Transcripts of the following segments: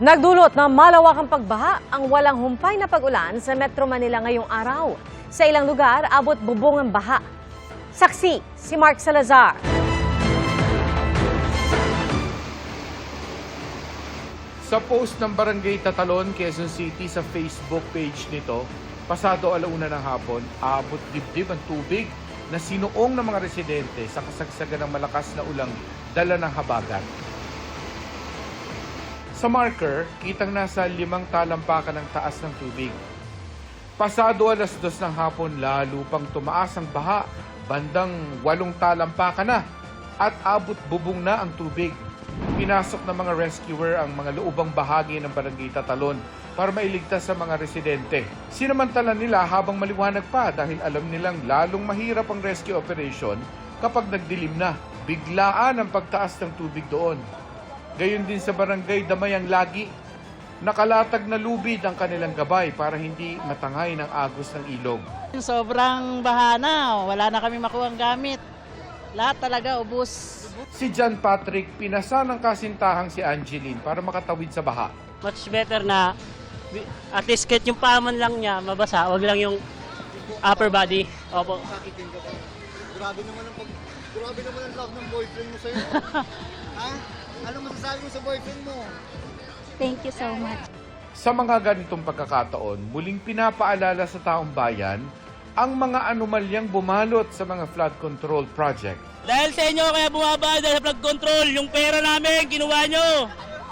Nagdulot ng malawakang pagbaha ang walang humpay na pag-ulan sa Metro Manila ngayong araw. Sa ilang lugar, abot bubong ang baha. Saksi, si Mark Salazar. Sa post ng Barangay Tatalon, Quezon City sa Facebook page nito, pasado 1:00 ng hapon, abot dibdib ang tubig na sinuong ng mga residente sa kasagsagan ng malakas na ulang dala ng habagat. Sa marker, kitang nasa 5 talampakan ng taas ng tubig. Pasado 2:00 ng hapon, lalo pang tumaas ang baha, bandang 8 talampakan na at abot bubong na ang tubig. Pinasok ng mga rescuer ang mga loobang bahagi ng Barangay Tatalon para mailigtas sa mga residente. Sinamantala nila habang maliwanag pa dahil alam nilang lalong mahirap ang rescue operation kapag nagdilim na. Biglaan ang pagtaas ng tubig doon. Gayon din sa Barangay Damayang Lagi, nakalatag na lubid ang kanilang gabay para hindi matangay ng agos ng ilog. Sobrang baha na, wala na kami makuha ang gamit. Lahat talaga ubos. Si John Patrick, pinasa ng kasintahang si Angeline para makatawid sa baha. Much better na at least kahit yung paman lang niya mabasa, wag lang yung upper body. Opo. Grabe naman ang love ng boyfriend mo sa'yo. Ha? Ano masasabi mo sa boyfriend mo? Thank you so much. Sa mga ganitong pagkakataon, muling pinapaalala sa taong bayan ang mga anomalyang bumalot sa mga flood control project. Dahil sa inyo kaya bumaba dahil sa flood control, yung pera namin kinuha nyo.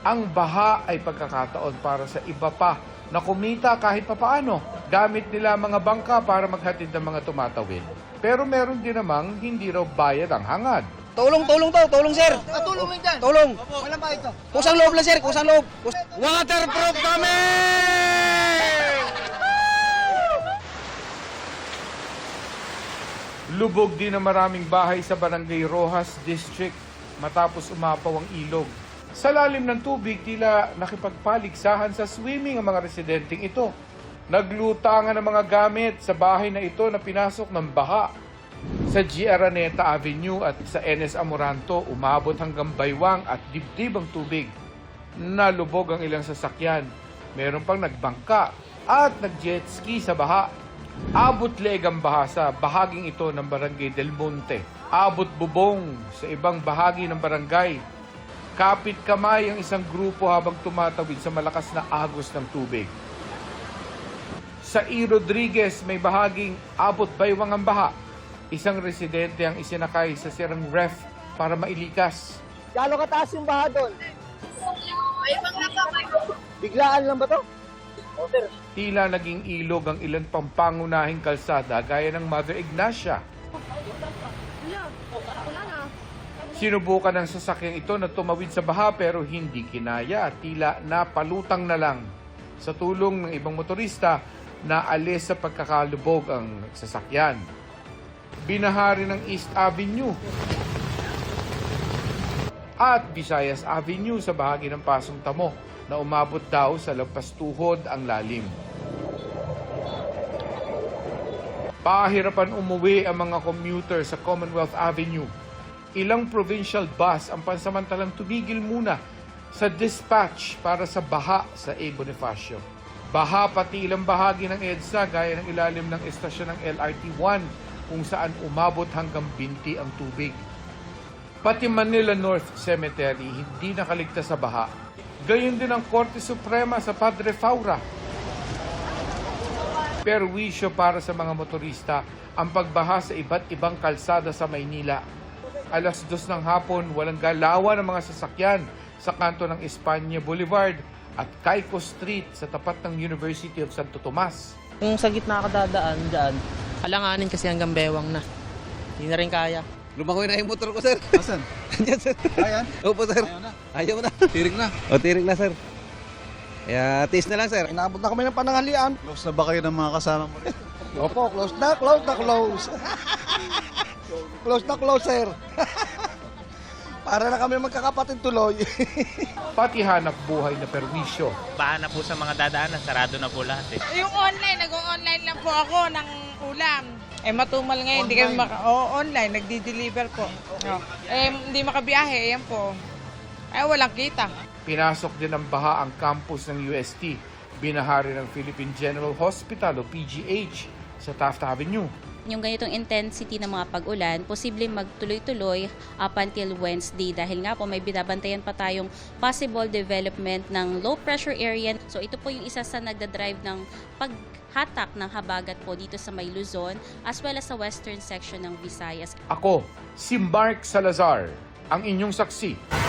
Ang baha ay pagkakataon para sa iba pa na kumita kahit papaano. Gamit nila mga bangka para maghatid ng mga tumatawid. Pero meron din namang hindi raw bayad ang hangad. Tulong sir. Tulong mo dyan. Tulong. Walang ba ito? Kusang loob lang sir, kusang loob. Waterproof kami! Lubog din ang maraming bahay sa Barangay Rojas District matapos umapaw ang ilog. Sa lalim ng tubig, tila nakipagpaligsahan sa swimming ang mga residenteng ito. Naglutangan ang mga gamit sa bahay na ito na pinasok ng baha. Sa G. Araneta Avenue at sa NS Amoranto, umabot hanggang baywang at dibdib ang tubig. Nalubog ang ilang sasakyan. Meron pang nagbangka at nag-jet ski sa baha. Abot leeg ang baha sa bahaging ito ng Barangay Del Monte. Abot bubong sa ibang bahagi ng barangay. Kapit kamay ang isang grupo habang tumatawid sa malakas na agos ng tubig. Sa E. Rodriguez, may bahaging abot baywang ang baha. Isang residente ang isinakay sa sirang ref para mailikas. Gaano kataas yung baha doon? Biglaan lang ba to? Tila naging ilog ang ilan pang pangunahing kalsada gaya ng Mother Ignacia. Sinubukan ng sasakyang ito na tumawid sa baha pero hindi kinaya. Tila napalutang na lang. Sa tulong ng ibang motorista, naalis sa pagkakalubog ang sasakyan. Binahari ng East Avenue at Visayas Avenue sa bahagi ng Pasong Tamo na umabot daw sa lampas tuhod ang lalim. Pahirapan umuwi ang mga commuter sa Commonwealth Avenue. Ilang provincial bus ang pansamantalang tumigil muna sa dispatch para sa baha sa A. Bonifacio. Baha pati ilang bahagi ng EDSA gaya ng ilalim ng estasyon ng LRT-1 kung saan umabot hanggang binti ang tubig. Pati Manila North Cemetery hindi nakaligtas sa baha. Gayon din ang Korte Suprema sa Padre Faura. Perwisyo para sa mga motorista ang pagbaha sa iba't ibang kalsada sa Maynila. 2:00 ng hapon, walang galawan ng mga sasakyan sa kanto ng Espanya Boulevard at Caico Street sa tapat ng University of Santo Tomas. Kung sa gitna ka dadaan dyan, alanganin kasi hanggang bewang na. Hindi na rin kaya. Lumangoy na yung motor ko sir. Asan? Andiyan sir. Ayan? Opo sir. Ayaw na. Tirik na. O tirik na sir. Kaya tiis na lang sir. Inabot na kami ng pananghalian. Close na ba kayo ng mga kasama mo? Opo, close na. Close sir. Para na kami magkakapatid tuloy. Pati hanap buhay na perwisyo. Baha na po sa mga dadaanan, sarado na po lahat eh. Yung online, nag-online lang po ako ng ulam. Matumal ngayon, hindi kami online, nagdi-deliver po. Hindi makabiyahe, ayan po. Walang kita. Pinasok din ng baha ang campus ng UST. Binahari ng Philippine General Hospital o PGH sa Taft Avenue. Yung ganitong intensity ng mga pag-ulan, posibleng magtuloy-tuloy up until Wednesday dahil nga po may binabantayan pa tayong possible development ng low pressure area. So ito po yung isa sa nagdadrive ng paghatak ng habagat po dito sa may Luzon as well as sa western section ng Visayas. Ako, si Mark Salazar, ang inyong saksi.